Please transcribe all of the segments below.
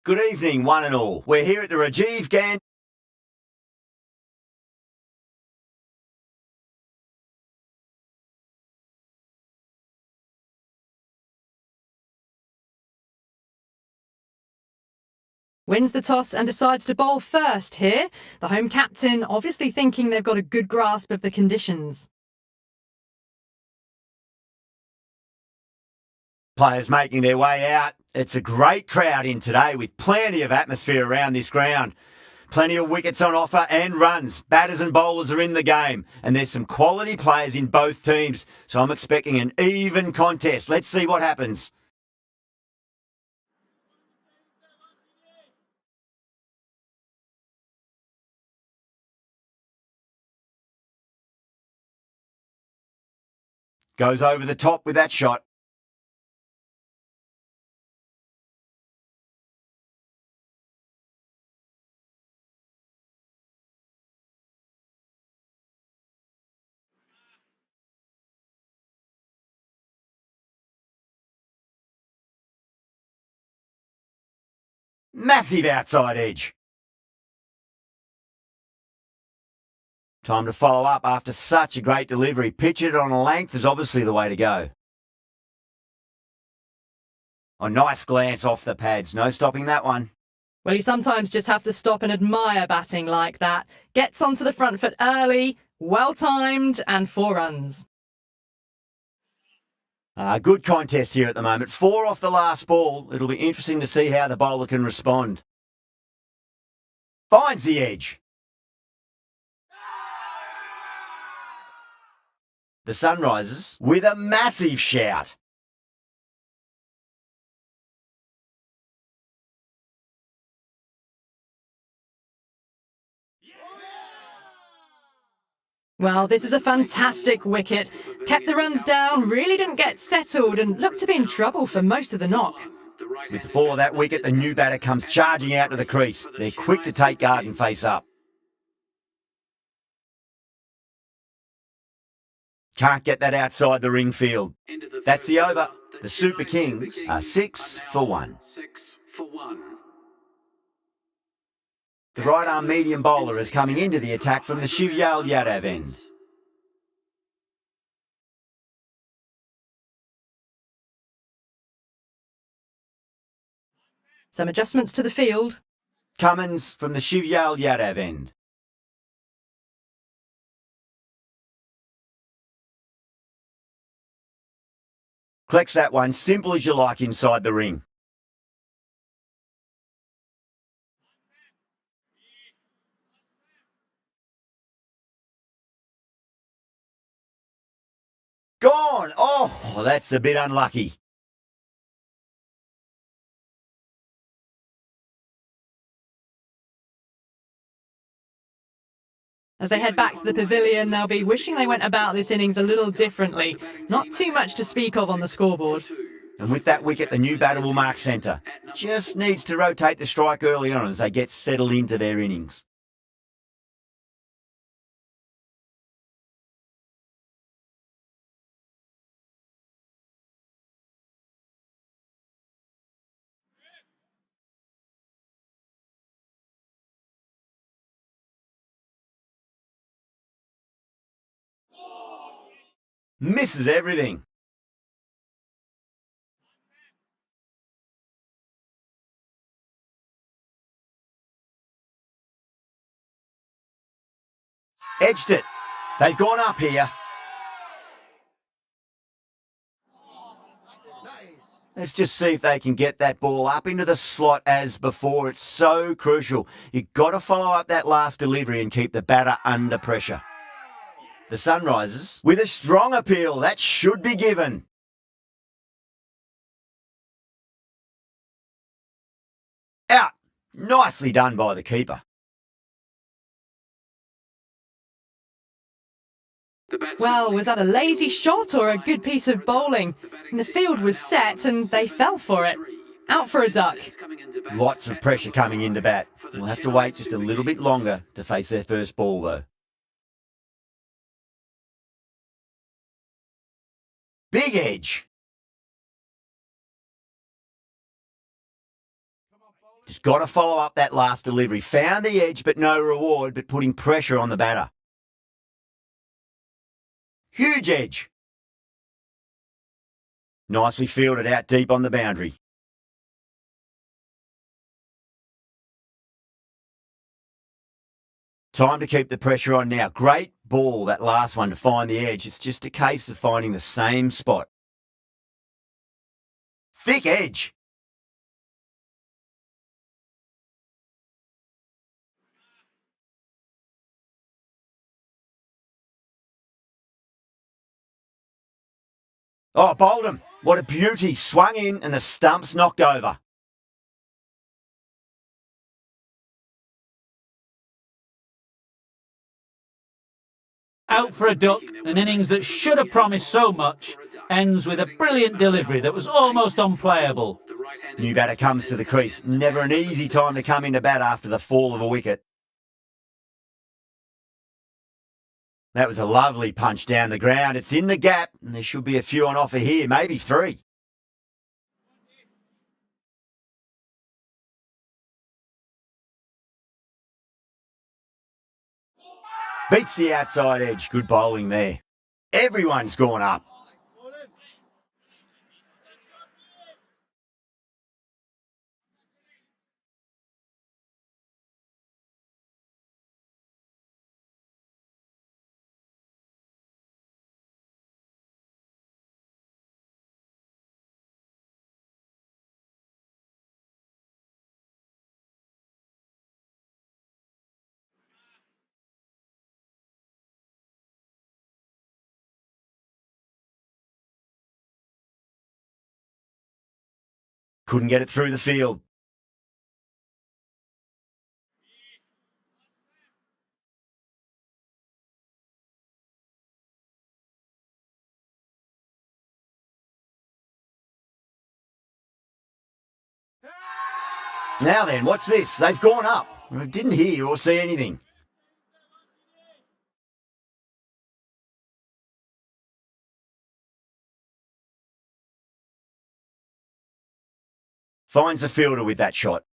Good evening, one and all. We're here at the Rajiv Gandhi. Wins the toss and decides to bowl first here. The home captain obviously thinking they've got a good grasp of the conditions. Players making their way out. It's a great crowd in today with plenty of atmosphere around this ground. Plenty of wickets on offer and runs. Batters and bowlers are in the game, and there's some quality players in both teams, so I'm expecting an even contest. Let's see what happens. Goes over the top with that shot. Massive outside edge. Time to follow up after such a great delivery. Pitch it on a length is obviously the way to go. A nice glance off the pads. No stopping that one. Well, you sometimes just have to stop and admire batting like that. Gets onto the front foot early, well-timed, and 4 runs. Good contest here at the moment. 4 off the last ball. It'll be interesting to see how the bowler can respond. Finds the edge. The Sunrisers with a massive shout. Well, this is a fantastic wicket. Kept the runs down, really didn't get settled, and looked to be in trouble for most of the knock. With the fall of that wicket, the new batter comes charging out to the crease. They're quick to take guard and face up. Can't get that outside the ring field. That's the over. The Super Kings are 6 for 1. The right-arm medium bowler is coming into the attack from the Shivyal Yadav end. Some adjustments to the field. Cummins from the Shivyal Yadav end. Collects that one, simple as you like inside the ring. Gone! Oh, that's a bit unlucky. As they head back to the pavilion, they'll be wishing they went about this innings a little differently. Not too much to speak of on the scoreboard. And with that wicket, the new batter will mark centre. Just needs to rotate the strike early on as they get settled into their innings. Misses everything. Edged it. They've gone up here. Let's just see if they can get that ball up into the slot as before. It's so crucial. You've got to follow up that last delivery and keep the batter under pressure. The Sunrisers with a strong appeal. That should be given. Out. Nicely done by the keeper. Well, was that a lazy shot or a good piece of bowling? And the field was set and they fell for it. Out for a duck. Lots of pressure coming into bat. We'll have to wait just a little bit longer to face their first ball though. Big edge. Just got to follow up that last delivery. Found the edge, but no reward, but putting pressure on the batter. Huge edge. Nicely fielded out deep on the boundary. Time to keep the pressure on now. Great ball, that last one, to find the edge. It's just a case of finding the same spot. Thick edge. Oh, bowled him. What a beauty. Swung in and the stump's knocked over. Out for a duck, an innings that should have promised so much, ends with a brilliant delivery that was almost unplayable. New batter comes to the crease. Never an easy time to come into bat after the fall of a wicket. That was a lovely punch down the ground. It's in the gap, and there should be a few on offer here, maybe 3. Beats the outside edge. Good bowling there. Everyone's gone up. Couldn't get it through the field. Now then, what's this? They've gone up. I didn't hear or see anything. Finds the fielder with that shot.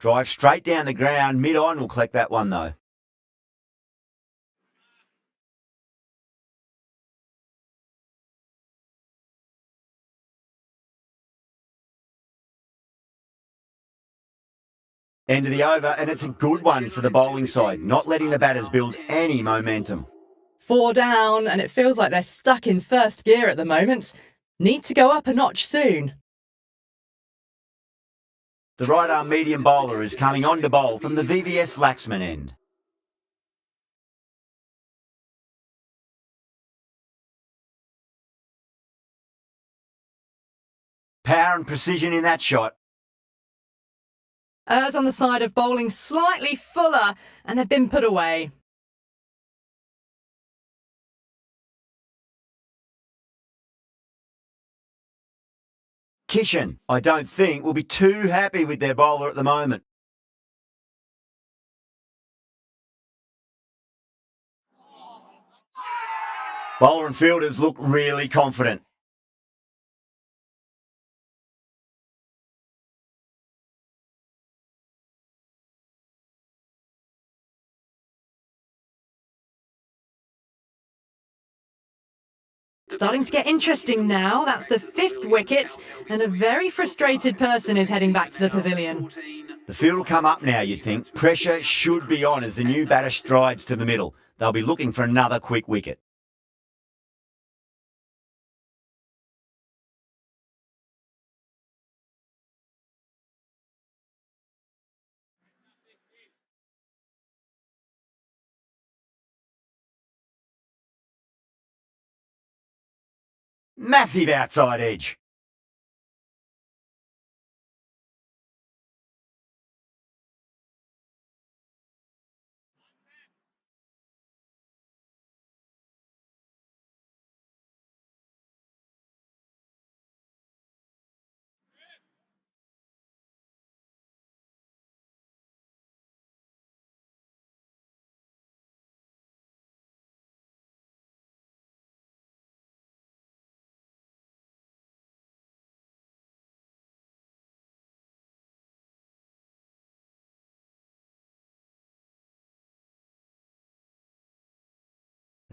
Drive straight down the ground. Mid-on will collect that one though. End of the over, and it's a good one for the bowling side, not letting the batters build any momentum. 4 down, and it feels like they're stuck in first gear at the moment. Need to go up a notch soon. The right-arm medium bowler is coming on to bowl from the VVS Laxman end. Power and precision in that shot. Errs on the side of bowling slightly fuller, and they've been put away. Kishan, I don't think, will be too happy with their bowler at the moment. Bowler and fielders look really confident. Starting to get interesting now. That's the 5th wicket, and a very frustrated person is heading back to the pavilion. The field will come up now, you'd think. Pressure should be on as the new batter strides to the middle. They'll be looking for another quick wicket. Massive outside edge.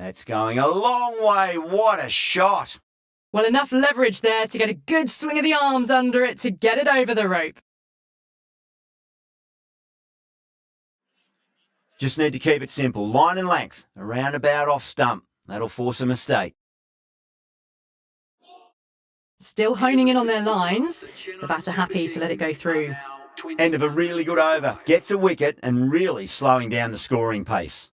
That's going a long way. What a shot. Well, enough leverage there to get a good swing of the arms under it to get it over the rope. Just need to keep it simple. Line and length, around about off stump. That'll force a mistake. Still honing in on their lines. The batter happy to let it go through. End of a really good over. Gets a wicket and really slowing down the scoring pace.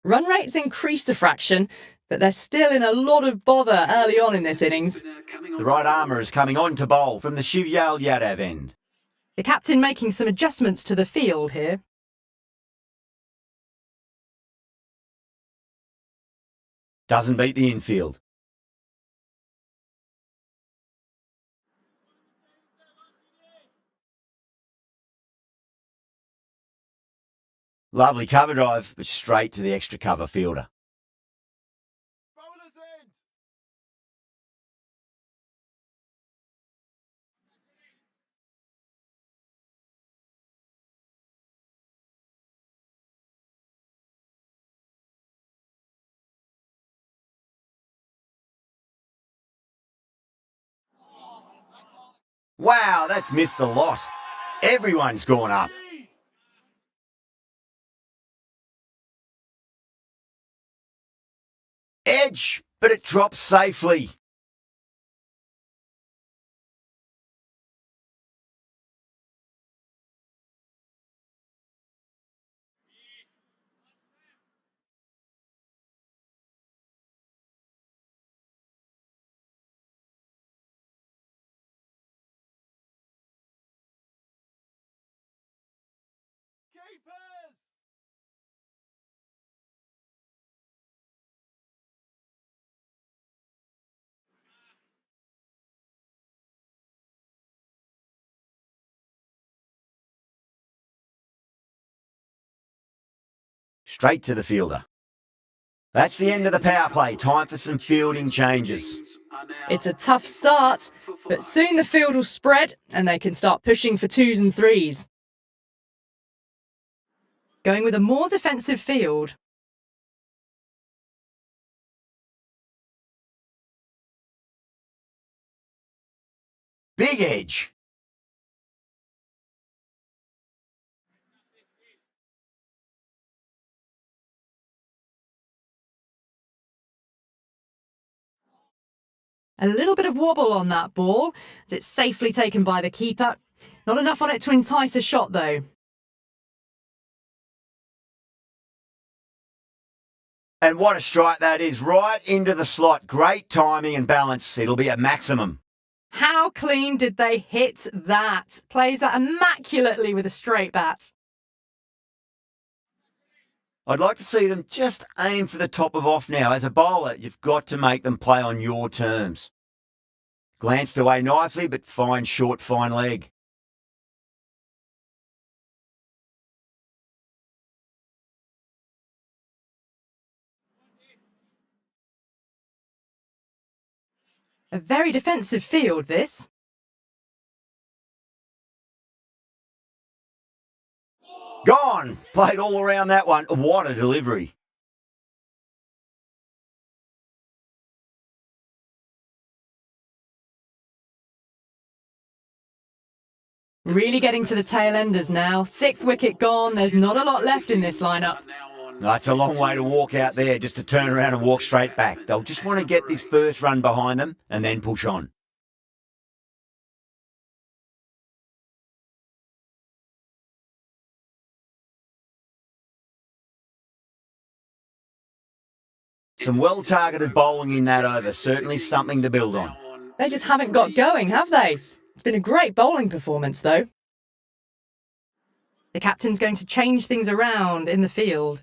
Run rate's increased a fraction, but they're still in a lot of bother early on in this innings. The right armour is coming on to bowl from the Shivyal Yadav end. The captain making some adjustments to the field here. Doesn't beat the infield. Lovely cover drive, but straight to the extra cover fielder. Wow, that's missed a lot. Everyone's gone up. Edge, but it drops safely. Straight to the fielder. That's the end of the power play. Time for some fielding changes. It's a tough start, but soon the field will spread and they can start pushing for 2s and 3s. Going with a more defensive field. Big edge. A little bit of wobble on that ball, as it's safely taken by the keeper. Not enough on it to entice a shot, though. And what a strike that is, right into the slot. Great timing and balance. It'll be at maximum. How clean did they hit that? Plays that immaculately with a straight bat. I'd like to see them just aim for the top of off now. As a bowler, you've got to make them play on your terms. Glanced away nicely, but fine short, fine leg. A very defensive field, this. Gone! Played all around that one. What a delivery. Really getting to the tail enders now. 6th wicket gone. There's not a lot left in this lineup. It's a long way to walk out there just to turn around and walk straight back. They'll just want to get this first run behind them and then push on. Some well-targeted bowling in that over. Certainly something to build on. They just haven't got going, have they? It's been a great bowling performance, though. The captain's going to change things around in the field.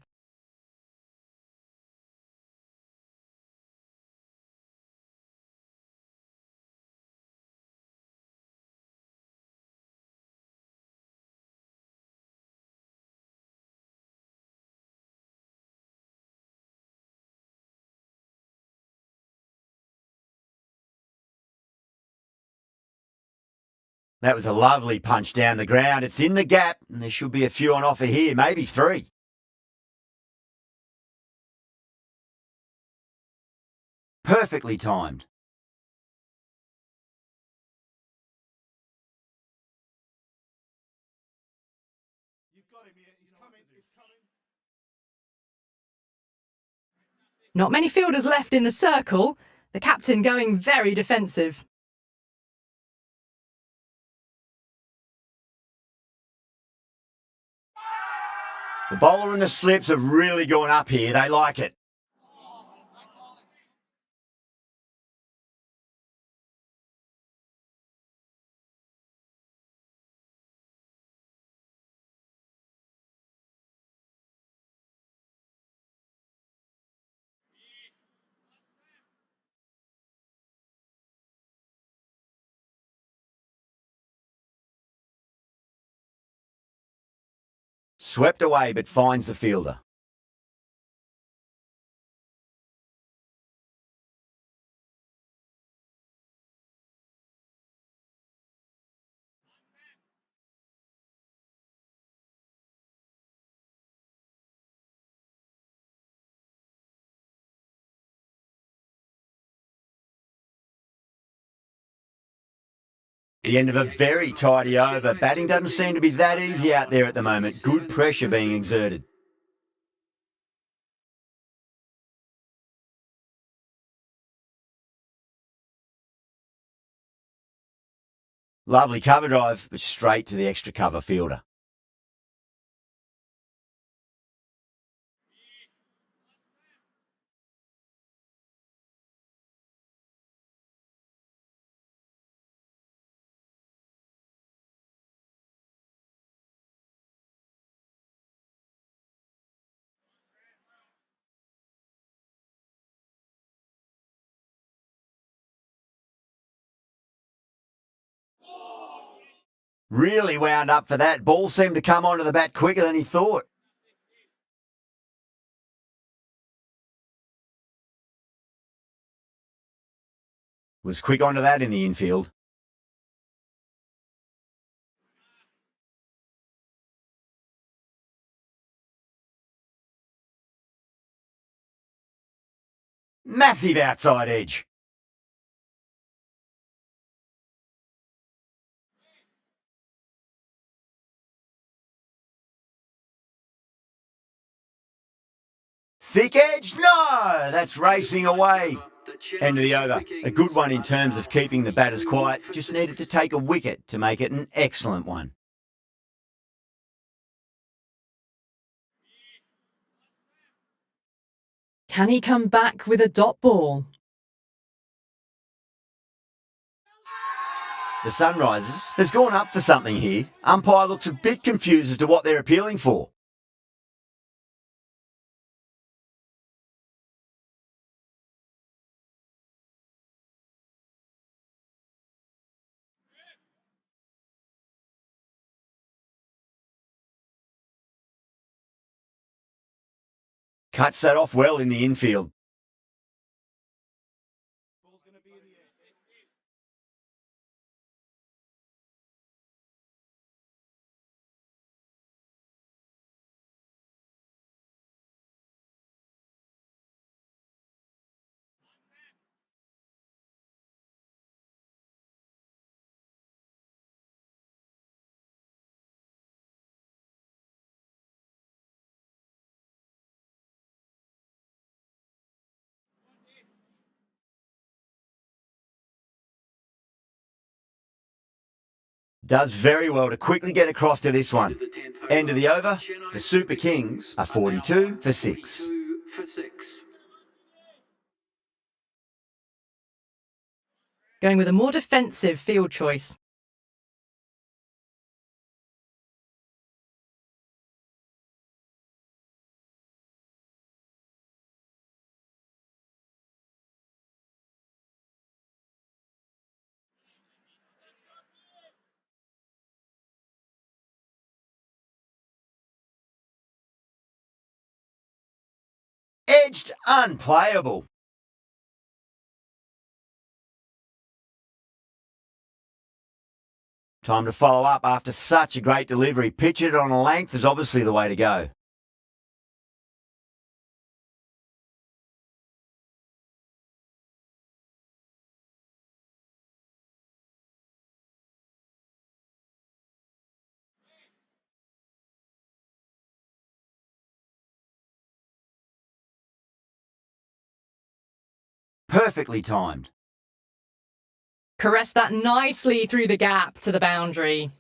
That was a lovely punch down the ground. It's in the gap, and there should be a few on offer here, maybe 3. Perfectly timed. Not many fielders left in the circle. The captain going very defensive. The bowler and the slips have really gone up here. They like it. Swept away but finds the fielder. The end of a very tidy over. Batting doesn't seem to be that easy out there at the moment. Good pressure being exerted. Lovely cover drive, but straight to the extra cover fielder. Really wound up for that. Ball seemed to come onto the bat quicker than he thought. Was quick onto that in the infield. Massive outside edge. Thick edge? No! That's racing away. End of the over. A good one in terms of keeping the batters quiet. Just needed to take a wicket to make it an excellent one. Can he come back with a dot ball? The Sunrisers has gone up for something here. Umpire looks a bit confused as to what they're appealing for. Cuts that off well in the infield. Does very well to quickly get across to this one. End of the over. The Super Kings are 42 for 6. Going with a more defensive field choice. Edged, unplayable. Time to follow up after such a great delivery. Pitch it on a length is obviously the way to go. Perfectly timed. Caress that nicely through the gap to the boundary.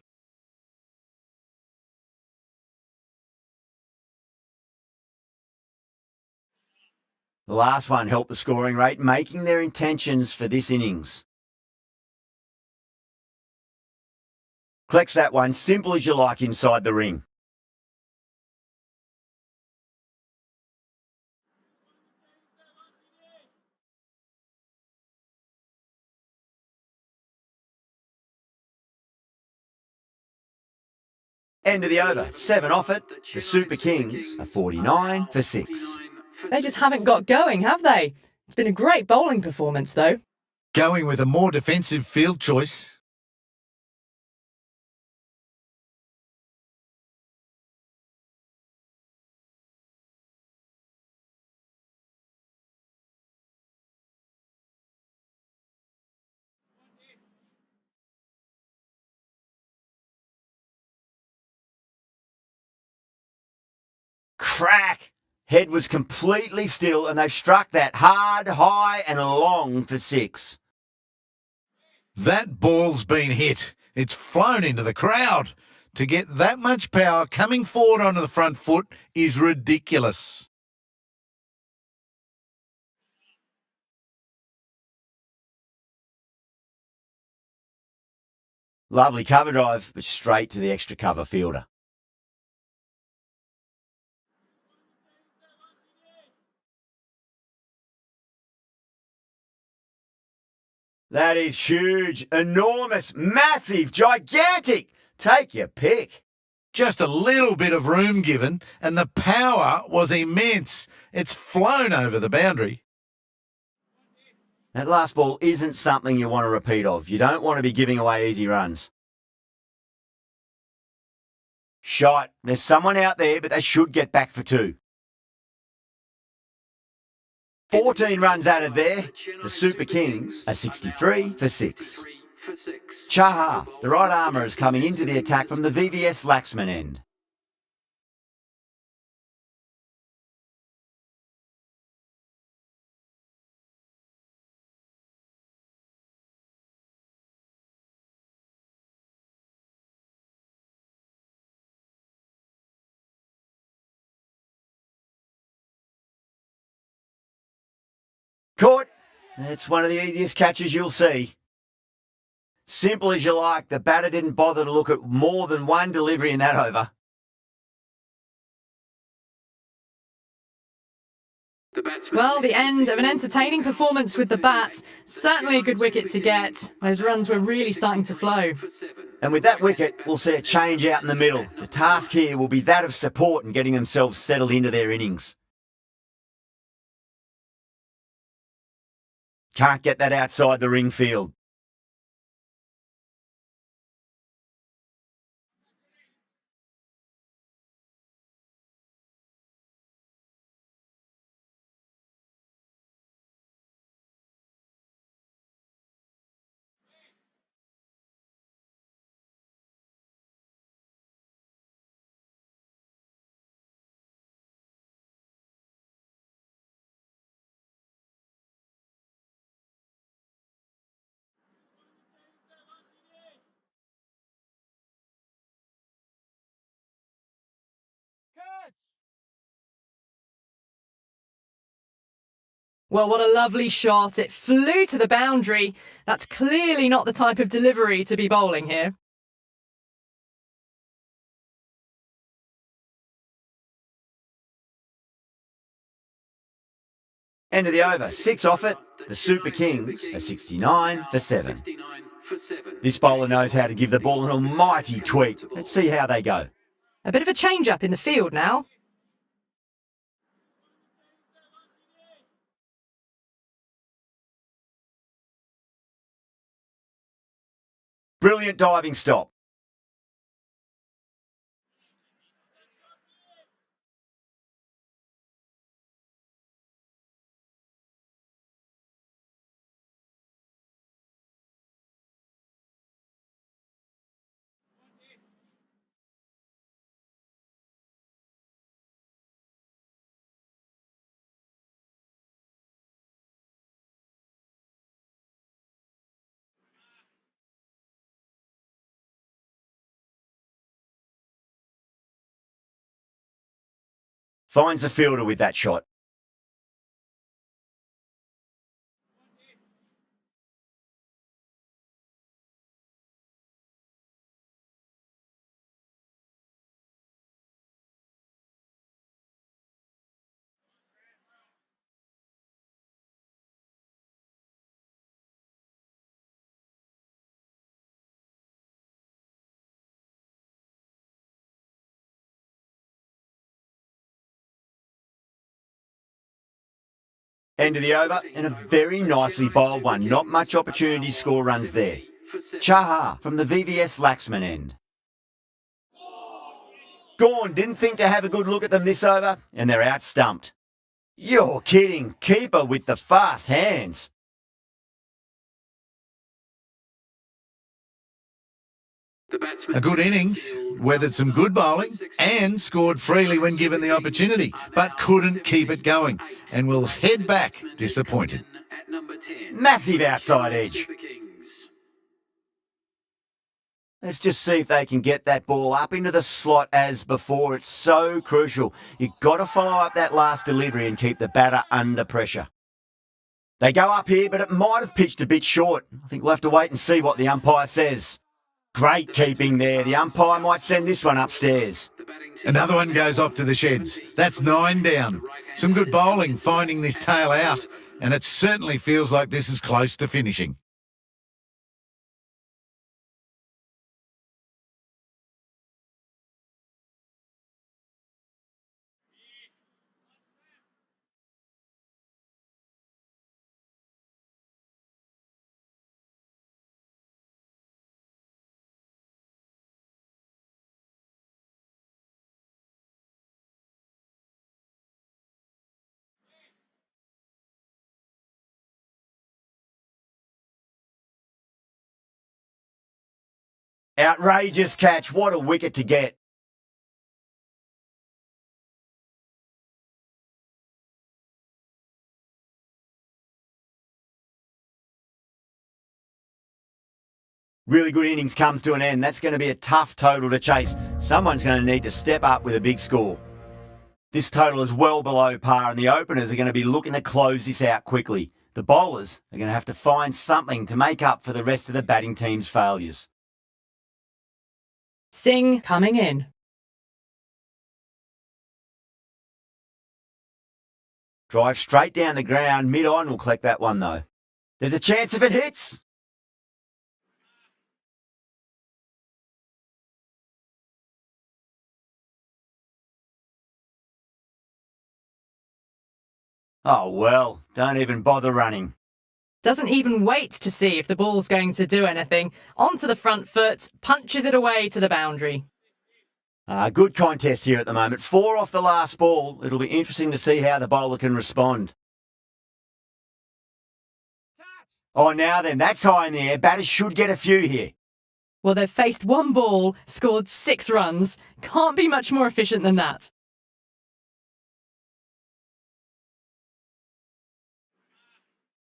The last one helped the scoring rate, making their intentions for this innings. Collects that one, simple as you like inside the ring. End of the over, 7 off it. The Super Kings are 49 for 6. They just haven't got going, have they? It's been a great bowling performance, though. Going with a more defensive field choice. Crack! Head was completely still and they've struck that hard, high and long for 6. That ball's been hit. It's flown into the crowd. To get that much power coming forward onto the front foot is ridiculous. Lovely cover drive, but straight to the extra cover fielder. That is huge, enormous, massive, gigantic. Take your pick. Just a little bit of room given, and the power was immense. It's flown over the boundary. That last ball isn't something you want to repeat of. You don't want to be giving away easy runs. Shot. There's someone out there, but they should get back for 2. 14 runs added there. The Super Kings are 63 for 6. Chahar, the right armour, is coming into the attack from the VVS Laxman end. Caught. It's one of the easiest catches you'll see. Simple as you like, the batter didn't bother to look at more than one delivery in that over. Well, the end of an entertaining performance with the bat. Certainly a good wicket to get. Those runs were really starting to flow. And with that wicket, we'll see a change out in the middle. The task here will be that of support and getting themselves settled into their innings. Can't get that outside the ring field. Well, what a lovely shot. It flew to the boundary. That's clearly not the type of delivery to be bowling here. End of the over, 6 off it. The Super Kings are 69 for 7. This bowler knows how to give the ball an almighty tweak. Let's see how they go. A bit of a change-up in the field now. Brilliant diving stop. Finds the fielder with that shot. End of the over, and a very nicely bowled one. Not much opportunity to score runs there. Chaha from the VVS Laxman end. Gawn didn't think to have a good look at them this over, and they're out stumped. You're kidding. Keeper with the fast hands. A good innings, weathered some good bowling and scored freely when given the opportunity, but couldn't keep it going and will head back disappointed. Massive outside edge. Let's just see if they can get that ball up into the slot as before. It's so crucial. You've got to follow up that last delivery and keep the batter under pressure. They go up here, but it might have pitched a bit short. I think we'll have to wait and see what the umpire says. Great keeping there. The umpire might send this one upstairs. Another one goes off to the sheds. That's 9 down. Some good bowling finding this tail out, and it certainly feels like this is close to finishing. Outrageous catch. What a wicket to get. Really good innings comes to an end. That's going to be a tough total to chase. Someone's going to need to step up with a big score. This total is well below par, and the openers are going to be looking to close this out quickly. The bowlers are going to have to find something to make up for the rest of the batting team's failures. Singh coming in. Drive straight down the ground. Mid-on will collect that one, though. There's a chance if it hits. Oh, well, don't even bother running. Doesn't even wait to see if the ball's going to do anything. Onto the front foot, punches it away to the boundary. Good contest here at the moment. 4 off the last ball. It'll be interesting to see how the bowler can respond. Oh, now then, that's high in the air. Batters should get a few here. Well, they've faced one ball, scored 6 runs. Can't be much more efficient than that.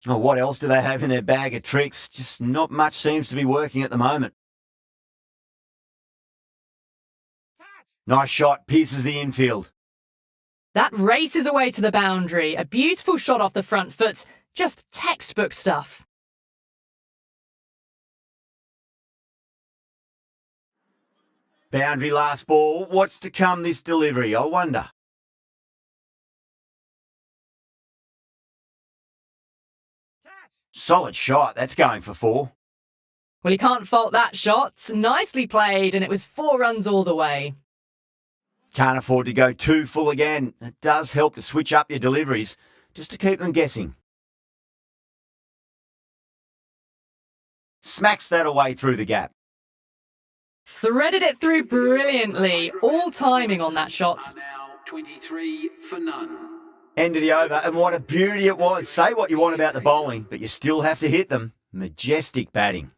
Oh, what else do they have in their bag of tricks? Just not much seems to be working at the moment. Nice shot, pierces the infield. That races away to the boundary. A beautiful shot off the front foot. Just textbook stuff. Boundary last ball. What's to come this delivery, I wonder? Solid shot. That's going for 4. Well, you can't fault that shot. Nicely played, and it was 4 runs all the way. Can't afford to go too full again. It does help to switch up your deliveries, just to keep them guessing. Smacks that away through the gap. Threaded it through brilliantly. All timing on that shot. Now 23 for none. End of the over, and what a beauty it was. Say what you want about the bowling, but you still have to hit them. Majestic batting.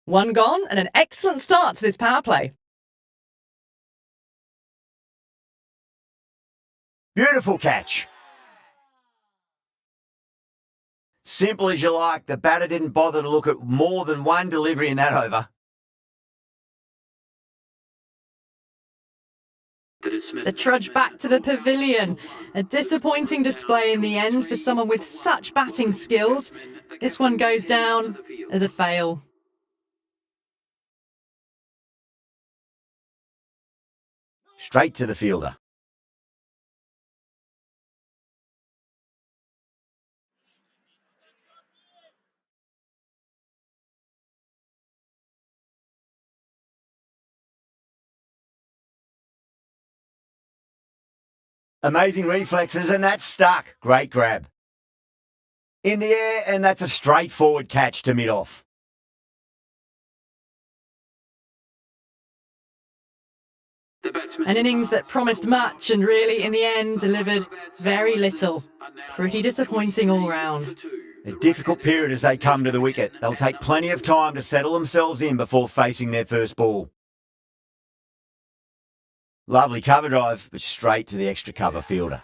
1 gone, and an excellent start to this power play. Beautiful catch. Simple as you like. The batter didn't bother to look at more than one delivery in that over. The The trudge back to the pavilion. A disappointing display in the end for someone with such batting skills. This one goes down as a fail. Straight to the fielder. Amazing reflexes, and that's stuck. Great grab. In the air, and that's a straightforward catch to mid-off. An innings that promised much and really, in the end, delivered very little. Pretty disappointing all round. A difficult period as they come to the wicket. They'll take plenty of time to settle themselves in before facing their first ball. Lovely cover drive, but straight to the extra cover fielder.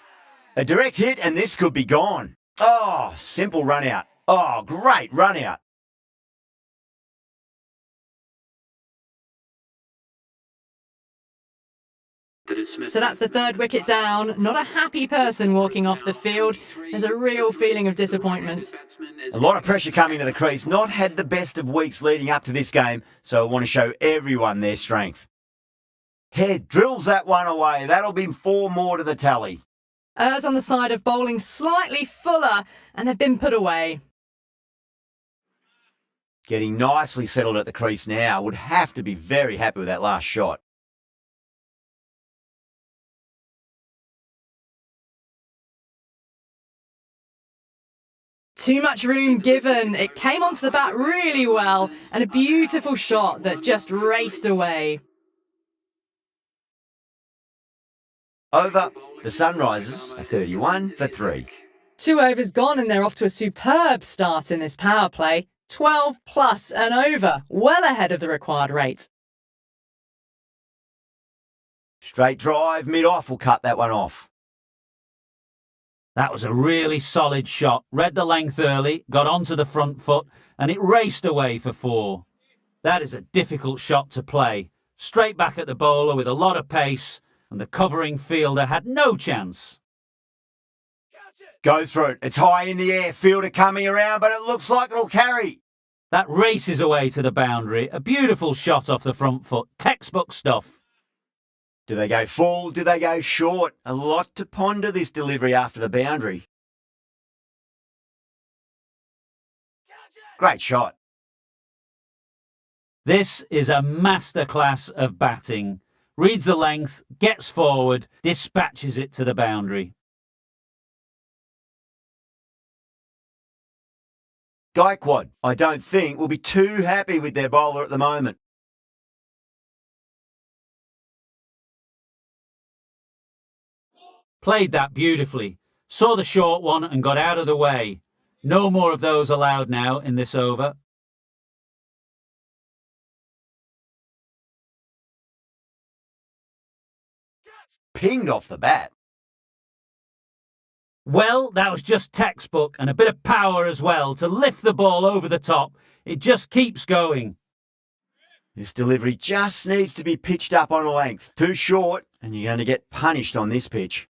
A direct hit, and this could be gone. Oh, simple run out. Oh, great run out. So that's the third wicket down. Not a happy person walking off the field. There's a real feeling of disappointment. A lot of pressure coming to the crease. Not had the best of weeks leading up to this game, so I want to show everyone their strength. Head drills that one away. That'll be 4 more to the tally. Errs on the side of bowling slightly fuller, and they've been put away. Getting nicely settled at the crease now. Would have to be very happy with that last shot. Too much room given. It came onto the bat really well, and a beautiful shot that just raced away. Over. The Sunrisers are 31 for 3. 2 overs gone, and they're off to a superb start in this power play. 12 plus and over, well ahead of the required rate. Straight drive, mid-off will cut that one off. That was a really solid shot. Read the length early, got onto the front foot, and it raced away for 4. That is a difficult shot to play. Straight back at the bowler with a lot of pace, and the covering fielder had no chance. Goes for it. It's high in the air. Fielder coming around, but it looks like it'll carry. That races away to the boundary. A beautiful shot off the front foot. Textbook stuff. Do they go full? Do they go short? A lot to ponder this delivery after the boundary. Great shot. This is a masterclass of batting. Reads the length, gets forward, dispatches it to the boundary. Gaikwad, I don't think, will be too happy with their bowler at the moment. Played that beautifully. Saw the short one and got out of the way. No more of those allowed now in this over. Pinged off the bat. Well, that was just textbook, and a bit of power as well to lift the ball over the top. It just keeps going. This delivery just needs to be pitched up on a length. Too short, and you're going to get punished on this pitch.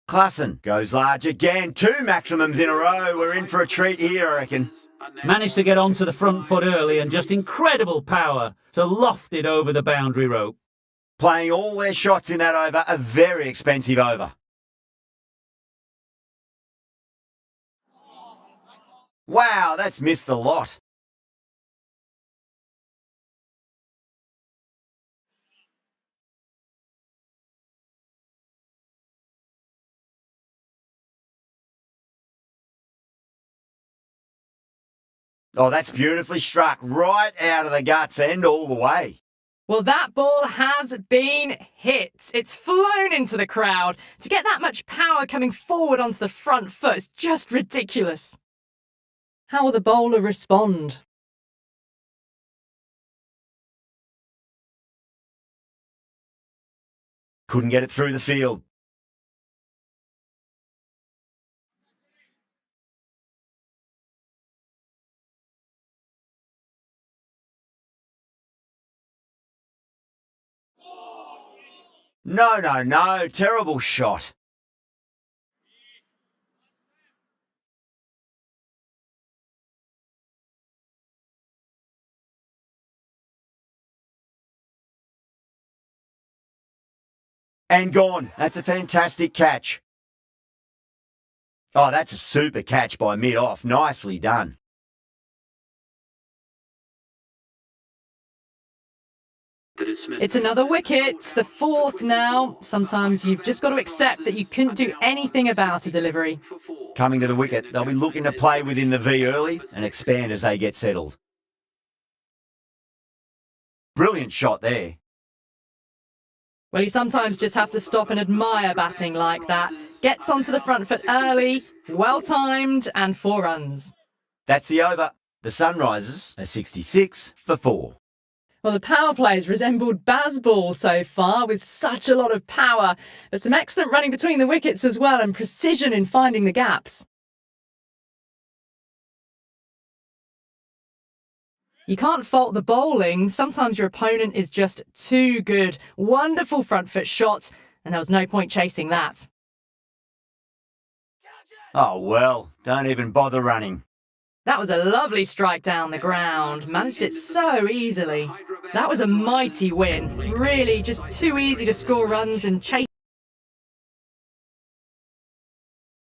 Klassen goes large again. 2 maximums in a row. We're in for a treat here, I reckon. Managed to get onto the front foot early and just incredible power to loft it over the boundary rope. Playing all their shots in that over, a very expensive over. Wow, that's missed the lot. Oh, that's beautifully struck. Right out of the guts and all the way. Well, that ball has been hit. It's flown into the crowd. To get that much power coming forward onto the front foot is just ridiculous. How will the bowler respond? Couldn't get it through the field. No. Terrible shot. And gone. That's a fantastic catch. Oh, that's a super catch by mid-off. Nicely done. It's another wicket, the fourth now. Sometimes you've just got to accept that you couldn't do anything about a delivery. Coming to the wicket, they'll be looking to play within the V early and expand as they get settled. Brilliant shot there. Well, you sometimes just have to stop and admire batting like that. Gets onto the front foot early, well-timed, and 4 runs. That's the over. The Sunrisers are 66 for 4. Well, the power plays resembled baseball so far, with such a lot of power, but some excellent running between the wickets as well, and precision in finding the gaps. You can't fault the bowling. Sometimes your opponent is just too good. Wonderful front foot shot, and there was no point chasing that. Oh, well, don't even bother running. That was a lovely strike down the ground. Managed it so easily. That was a mighty win. Really just too easy to score runs and chase.